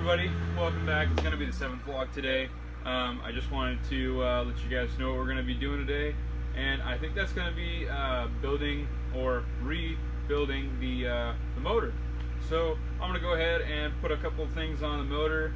everybody, welcome back. It's going to be the 7th vlog today. I just wanted to let you guys know what we're going to be doing today, and I think that's going to be building or rebuilding the motor. So I'm going to go ahead and put a couple of things on the motor,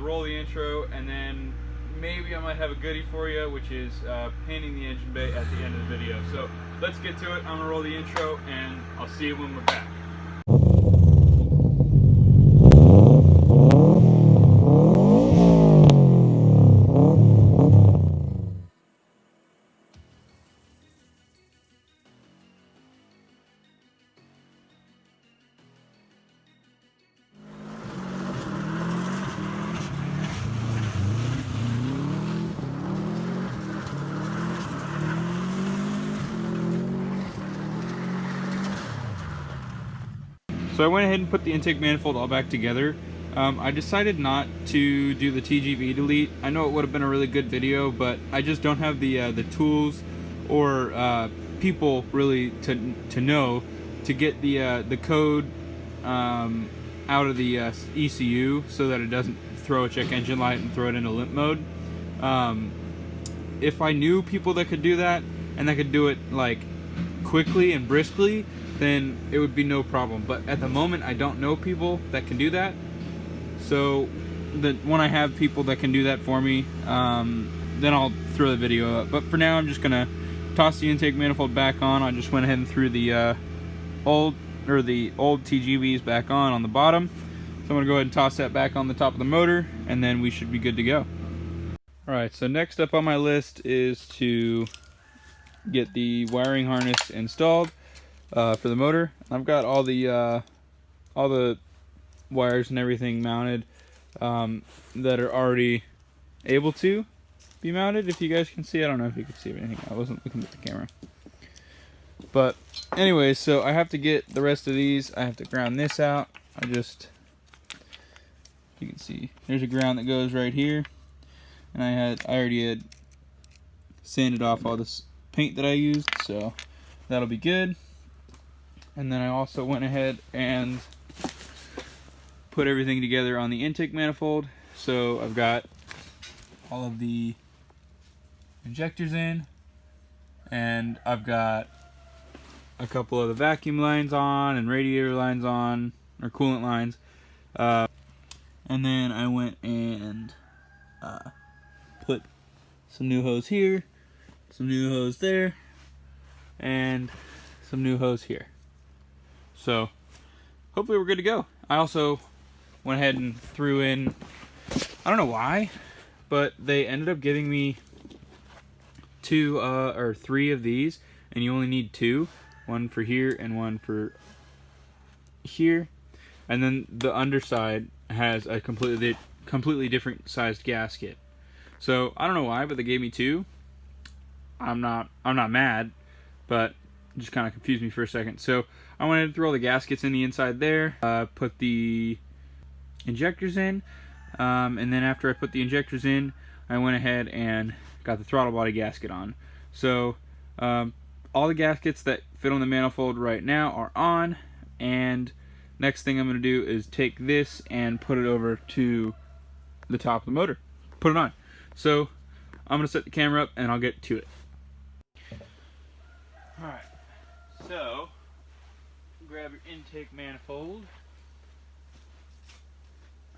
roll the intro, and then maybe I might have a goodie for you, which is painting the engine bay at the end of the video. So let's get to it. I'm going to roll the intro and I'll see you when we're back. So I went ahead and put the intake manifold all back together. I decided not to do the TGV delete. I know it would have been a really good video, but I just don't have the tools or people really to know to get the code out of the ECU so that it doesn't throw a check engine light and throw it into limp mode. If I knew people that could do that and that could do it like quickly and briskly, then it would be no problem. But at the moment, I don't know people that can do that. So when I have people that can do that for me, then I'll throw the video up. But for now, I'm just gonna toss the intake manifold back on. I just went ahead and threw the old TGVs back on the bottom. So I'm gonna go ahead and toss that back on the top of the motor, and then we should be good to go. All right. So next up on my list is to get the wiring harness installed for the motor. I've got all the wires and everything mounted that are already able to be mounted. If you guys can see, I don't know if you can see anything. I wasn't looking at the camera. But anyway, so I have to get the rest of these. I have to ground this out. You can see there's a ground that goes right here, and I already had sanded off all this paint that I used, so that'll be good. And then I also went ahead and put everything together on the intake manifold. So I've got all of the injectors in, and I've got a couple of the vacuum lines on and radiator lines on, or coolant lines. And then I went and put some new hose here, some new hose there, and some new hose here. So hopefully we're good to go. I also went ahead and threw in, I don't know why, but they ended up giving me 2 or 3 of these, and you only need 2, one for here and one for here. And then the underside has a completely different sized gasket. So I don't know why, but they gave me 2. I'm not mad, but it just kind of confused me for a second. So I wanted to throw all the gaskets in the inside there, put the injectors in, and then after I put the injectors in, I went ahead and got the throttle body gasket on. So all the gaskets that fit on the manifold right now are on, and next thing I'm going to do is take this and put it over to the top of the motor, put it on. So I'm going to set the camera up and I'll get to it. Alright, so grab your intake manifold.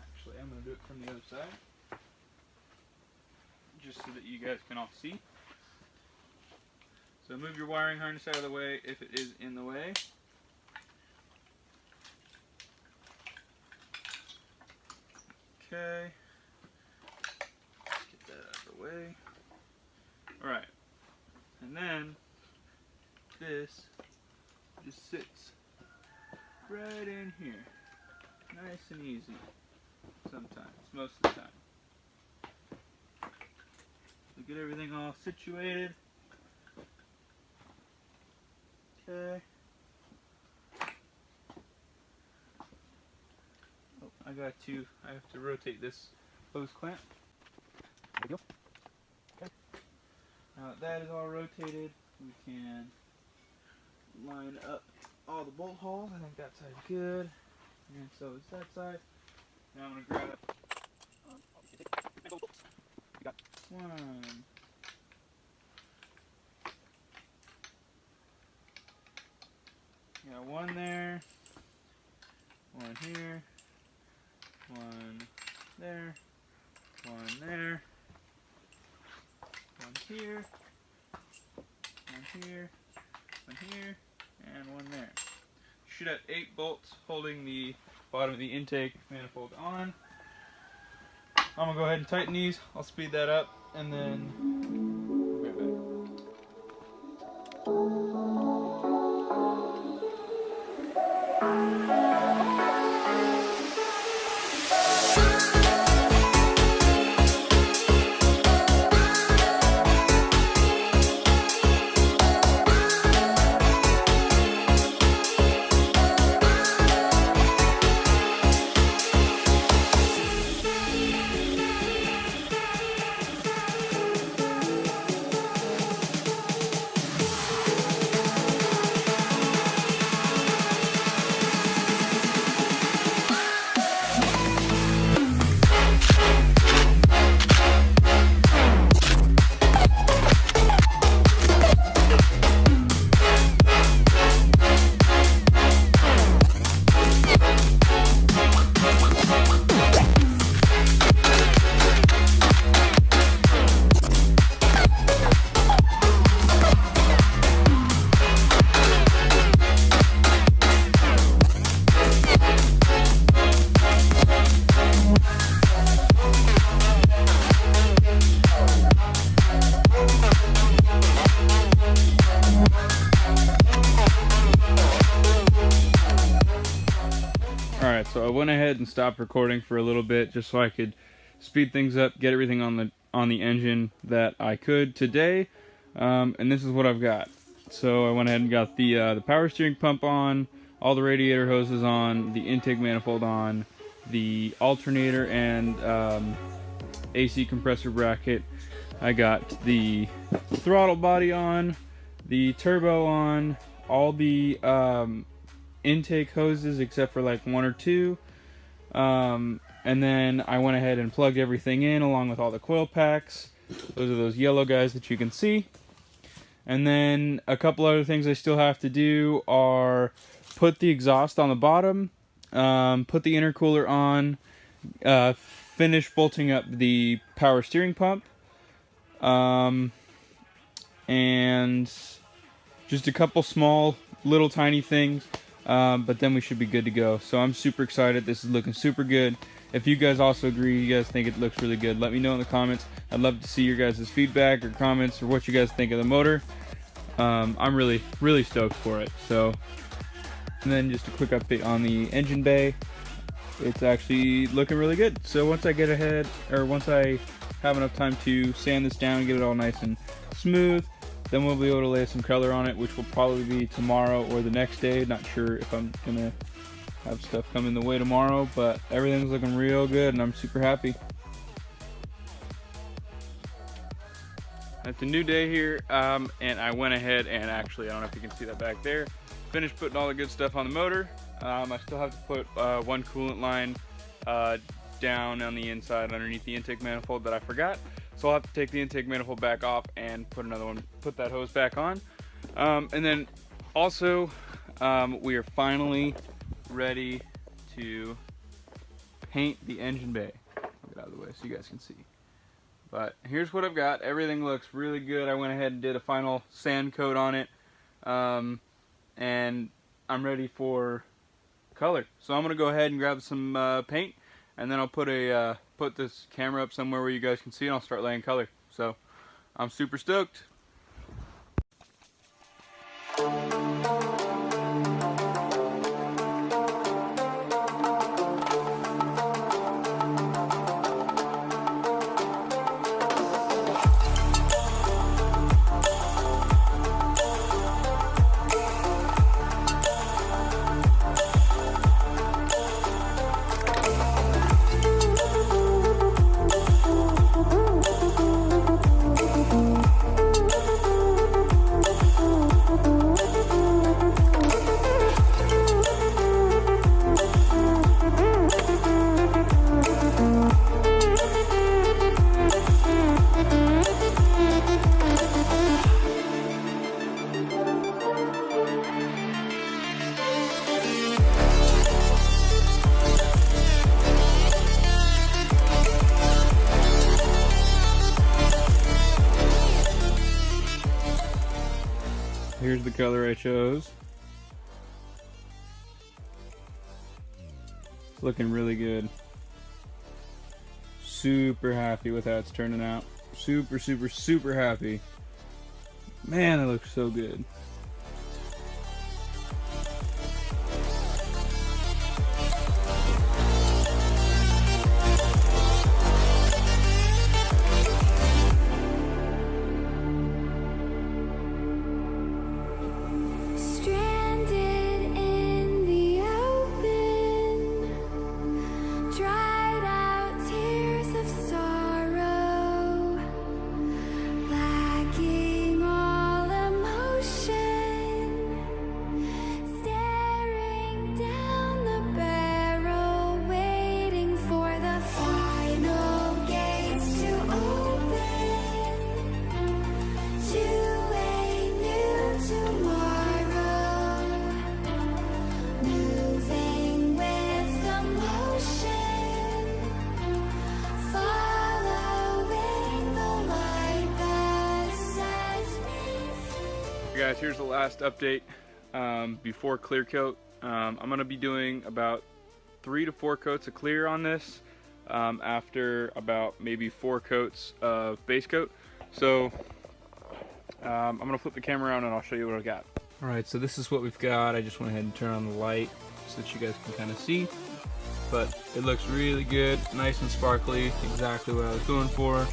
Actually, I'm going to do it from the other side, just so that you guys can all see. So move your wiring harness out of the way if it is in the way. Okay, let's get that out of the way. Alright, and then this just sits right in here, nice and easy. Sometimes, most of the time. So get everything all situated. Okay. Oh, I have to rotate this hose clamp. There we go. Okay. Now that that is all rotated, we can line up all the bolt holes. I think that side's good, and so is that side. Now I'm gonna grab we got one. Got one there, one here, one there, one there, one here, one here, one here, and one there. Should have 8 bolts holding the bottom of the intake manifold on. I'm gonna go ahead and tighten these. I'll speed that up and then we'll be right back. Alright, so I went ahead and stopped recording for a little bit just so I could speed things up, get everything on the engine that I could today, and this is what I've got. So I went ahead and got the power steering pump on, all the radiator hoses on, the intake manifold on, the alternator and AC compressor bracket. I got the throttle body on, the turbo on, all the intake hoses except for like 1 or 2, and then I went ahead and plugged everything in along with all the coil packs. Those are those yellow guys that you can see. And then a couple other things I still have to do are put the exhaust on the bottom, put the intercooler on, finish bolting up the power steering pump, and just a couple small little tiny things. But then we should be good to go. So I'm super excited. This is looking super good. If you guys also agree, you guys think it looks really good, let me know in the comments. I'd love to see your guys' feedback or comments or what you guys think of the motor. I'm really stoked for it. So, and then just a quick update on the engine bay. It's actually looking really good. So once I get ahead, or once I have enough time to sand this down and get it all nice and smooth, then we'll be able to lay some color on it, which will probably be tomorrow or the next day. Not sure if I'm gonna have stuff come in the way tomorrow, but everything's looking real good and I'm super happy. It's a new day here, and I went ahead and actually, I don't know if you can see that back there, finished putting all the good stuff on the motor. I still have to put one coolant line down on the inside underneath the intake manifold that I forgot. So I'll have to take the intake manifold back off and put another one, put that hose back on. And then also, we are finally ready to paint the engine bay. I'll get out of the way so you guys can see. But here's what I've got. Everything looks really good. I went ahead and did a final sand coat on it. And I'm ready for color. So I'm gonna go ahead and grab some paint, and then I'll put this camera up somewhere where you guys can see, and I'll start laying color. So I'm super stoked. the color I chose. It's looking really good. Super happy with how it's turning out. Super, super, super happy. Man, it looks so good. Guys, here's the last update before clear coat. I'm going to be doing about 3 to 4 coats of clear on this after about maybe 4 coats of base coat. So I'm going to flip the camera around and I'll show you what I got. Alright, so this is what we've got. I just went ahead and turned on the light so that you guys can kind of see. But it looks really good, nice and sparkly, exactly what I was going for.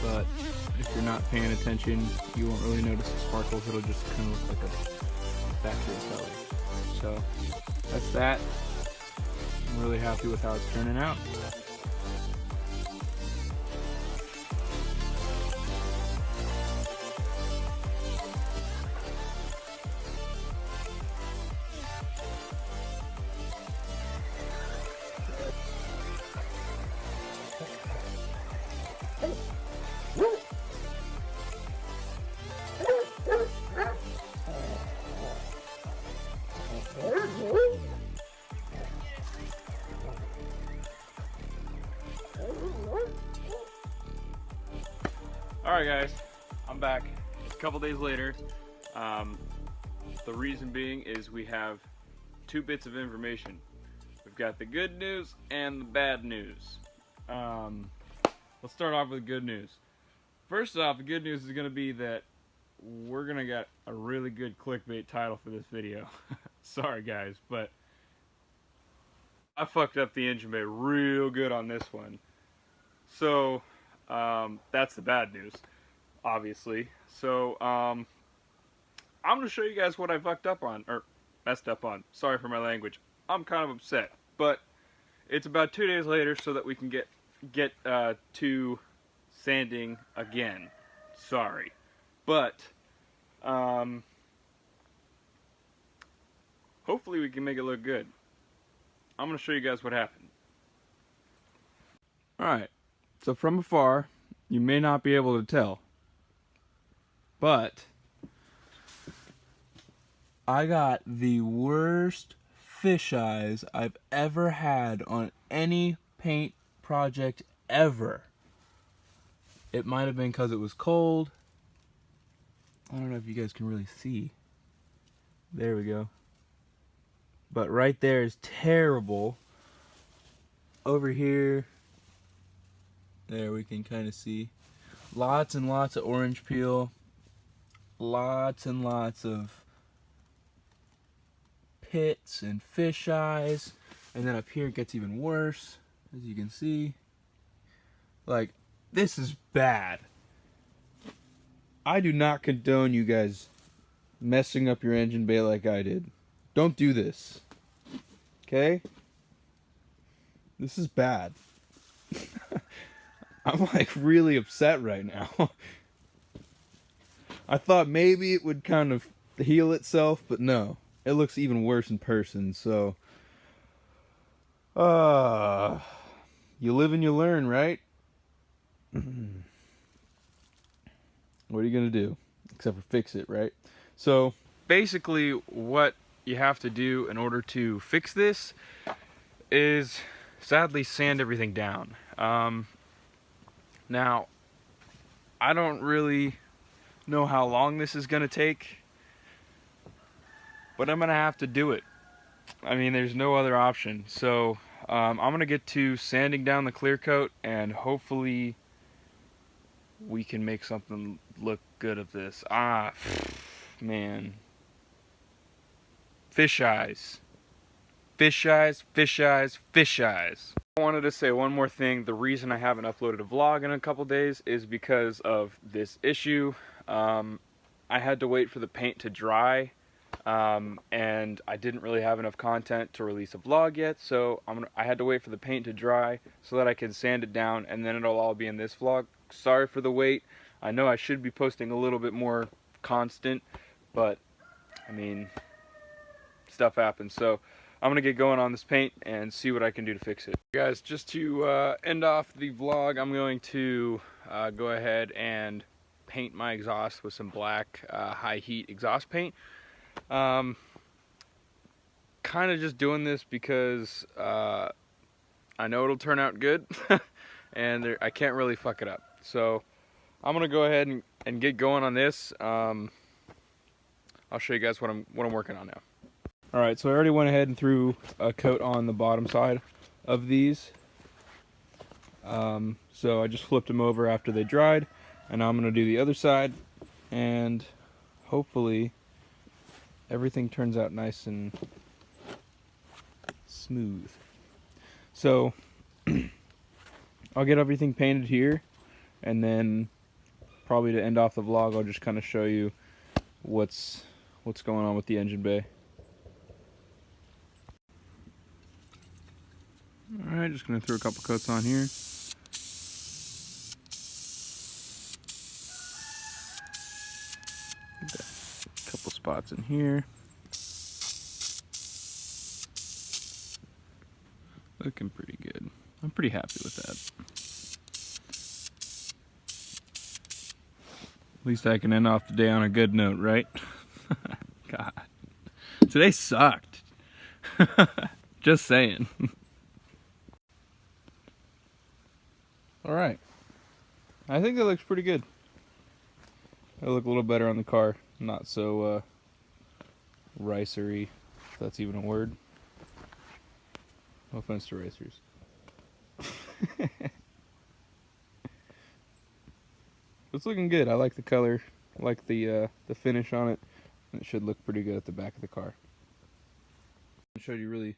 But if you're not paying attention, you won't really notice the sparkles. It'll just kind of look like a factory color. So that's that. I'm really happy with how it's turning out. Alright guys, I'm back a couple days later. The reason being is we have 2 bits of information. We've got the good news and the bad news. Let's start off with good news. First off, the good news is going to be that we're going to get a really good clickbait title for this video. Sorry guys, but I fucked up the engine bay real good on this one. So that's the bad news, obviously. So I'm going to show you guys what I fucked up on, or messed up on. Sorry for my language. I'm kind of upset, but it's about 2 days later so that we can get to sanding again. Sorry, but hopefully we can make it look good. I'm going to show you guys what happened. Alright, so from afar, you may not be able to tell, but I got the worst fish eyes I've ever had on any paint project ever. It might have been because it was cold. I don't know if you guys can really see. There we go. But right there is terrible. Over here, there we can kind of see. Lots and lots of orange peel. Lots and lots of pits and fish eyes. And then up here it gets even worse, as you can see. Like, this is bad. I do not condone you guys messing up your engine bay like I did. Don't do this. Okay? This is bad. I'm like really upset right now. I thought maybe it would kind of heal itself, but no. It looks even worse in person, so you live and you learn, right? What are you gonna do? Except for fix it, right? So basically what you have to do in order to fix this is sadly sand everything down. Now, I don't really know how long this is gonna take. but I'm gonna have to do it. I mean, there's no other option. So I'm gonna get to sanding down the clear coat, and hopefully we can make something look good of this. Ah, man. Fish eyes. Fish eyes, fish eyes, fish eyes. I wanted to say one more thing. The reason I haven't uploaded a vlog in a couple days is because of this issue. I had to wait for the paint to dry, and I didn't really have enough content to release a vlog yet, so I had to wait for the paint to dry so that I can sand it down, and then it'll all be in this vlog. Sorry for the wait. I know I should be posting a little bit more constant, but I mean, stuff happens. So I'm gonna get going on this paint and see what I can do to fix it. Guys, just to end off the vlog, I'm going to go ahead and paint my exhaust with some black high heat exhaust paint. Kind of just doing this because I know it'll turn out good and I can't really fuck it up. So I'm gonna go ahead and get going on this. I'll show you guys what I'm working on now. Alright, so I already went ahead and threw a coat on the bottom side of these. So I just flipped them over after they dried, and now I'm going to do the other side, and hopefully everything turns out nice and smooth. So I'll get everything painted here, and then probably to end off the vlog I'll just kind of show you what's going on with the engine bay. Alright, just going to throw a couple coats on here. A couple spots in here. Looking pretty good. I'm pretty happy with that. At least I can end off the day on a good note, right? God. Today sucked. Just saying. Alright, I think that looks pretty good. It'll look a little better on the car, not so ricery, if that's even a word. No offense to racers. It's looking good. I like the color, I like the finish on it, and it should look pretty good at the back of the car. I showed you really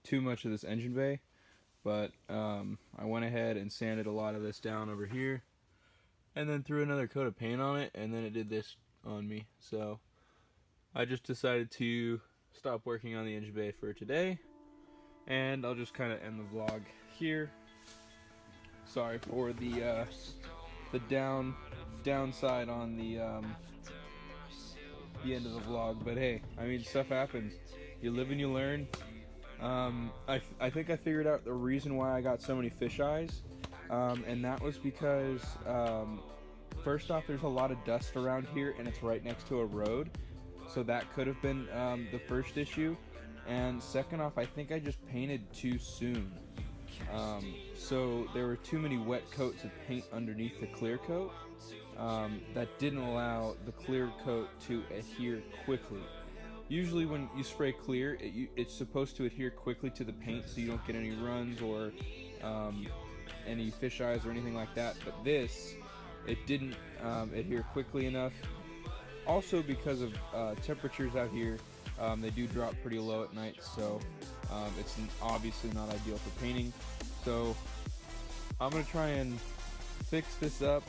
too much of this engine bay. But I went ahead and sanded a lot of this down over here, and then threw another coat of paint on it, and then it did this on me. So I just decided to stop working on the engine bay for today, and I'll just kind of end the vlog here. Sorry for the downside on the end of the vlog, but hey, I mean, stuff happens. You live and you learn. I think I figured out the reason why I got so many fish eyes, and that was because first off, there's a lot of dust around here and it's right next to a road, so that could have been the first issue. And second off, I think I just painted too soon, so there were too many wet coats of paint underneath the clear coat that didn't allow the clear coat to adhere quickly. Usually when you spray clear, it's supposed to adhere quickly to the paint so you don't get any runs or any fish eyes or anything like that. But this, it didn't adhere quickly enough. Also because of temperatures out here, they do drop pretty low at night, so it's obviously not ideal for painting. So I'm going to try and fix this up.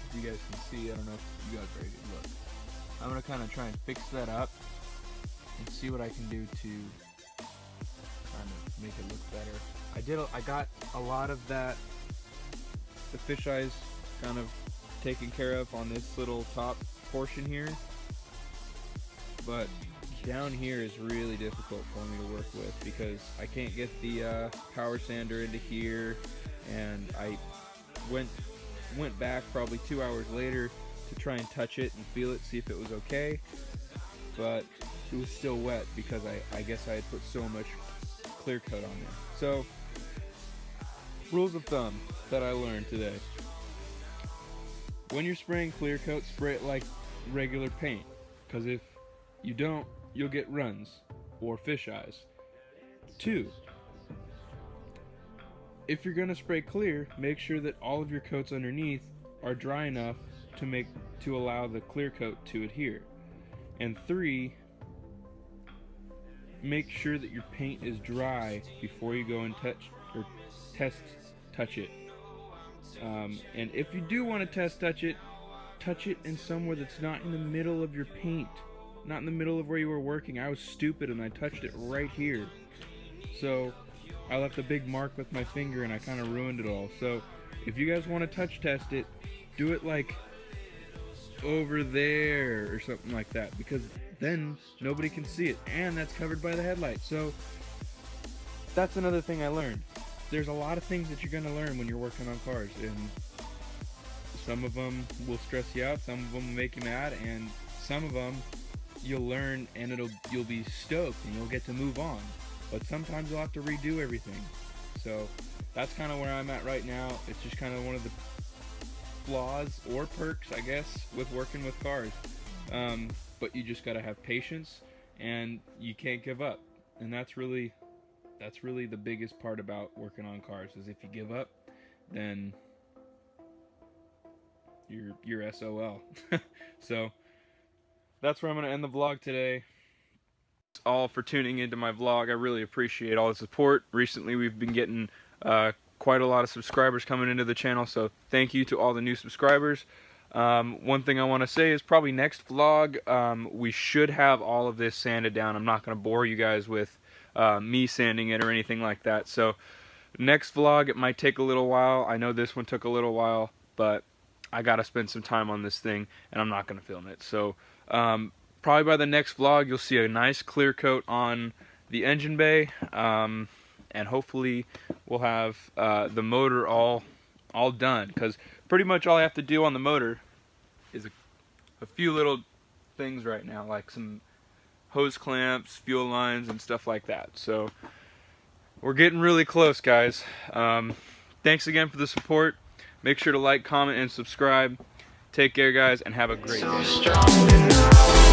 If you guys can see, I don't know if you guys are ready to look. I'm going to kind of try and fix that up and see what I can do to kind of make it look better. I got a lot of the fish eyes kind of taken care of on this little top portion here, but down here is really difficult for me to work with because I can't get the power sander into here, and I went back probably 2 hours later to try and touch it and feel it, see if it was okay, but it was still wet because I guess I had put so much clear coat on there. So, rules of thumb that I learned today: when you're spraying clear coat, spray it like regular paint, because if you don't, you'll get runs or fisheyes. 2, if you're going to spray clear, make sure that all of your coats underneath are dry enough to allow the clear coat to adhere. And 3, make sure that your paint is dry before you go and touch it. And if you do want to touch it in somewhere that's not in the middle of your paint, not in the middle of where you were working. I was stupid and I touched it right here, so I left a big mark with my finger and I kind of ruined it all. So if you guys want to touch test it, do it like over there or something like that, because then nobody can see it, and that's covered by the headlight. So that's another thing I learned. There's a lot of things that you're going to learn when you're working on cars, and some of them will stress you out, some of them will make you mad, and some of them you'll learn and you'll be stoked and you'll get to move on. But sometimes you'll have to redo everything. So that's kind of where I'm at right now. It's just kind of one of the flaws or perks, I guess, with working with cars. But you just gotta have patience and you can't give up. And that's really the biggest part about working on cars, is if you give up, then you're SOL. So that's where I'm gonna end the vlog today. All for tuning into my vlog. I really appreciate all the support. Recently we've been getting quite a lot of subscribers coming into the channel, so thank you to all the new subscribers. One thing I want to say is probably next vlog we should have all of this sanded down. I'm not going to bore you guys with me sanding it or anything like that. So next vlog, it might take a little while. I know this one took a little while, but I got to spend some time on this thing and I'm not going to film it. So probably by the next vlog you'll see a nice clear coat on the engine bay, and hopefully we'll have the motor all done, because pretty much all I have to do on the motor is a few little things right now, like some hose clamps, fuel lines, and stuff like that. So we're getting really close, guys. Thanks again for the support. Make sure to like, comment, and subscribe. Take care, guys, and have a great day.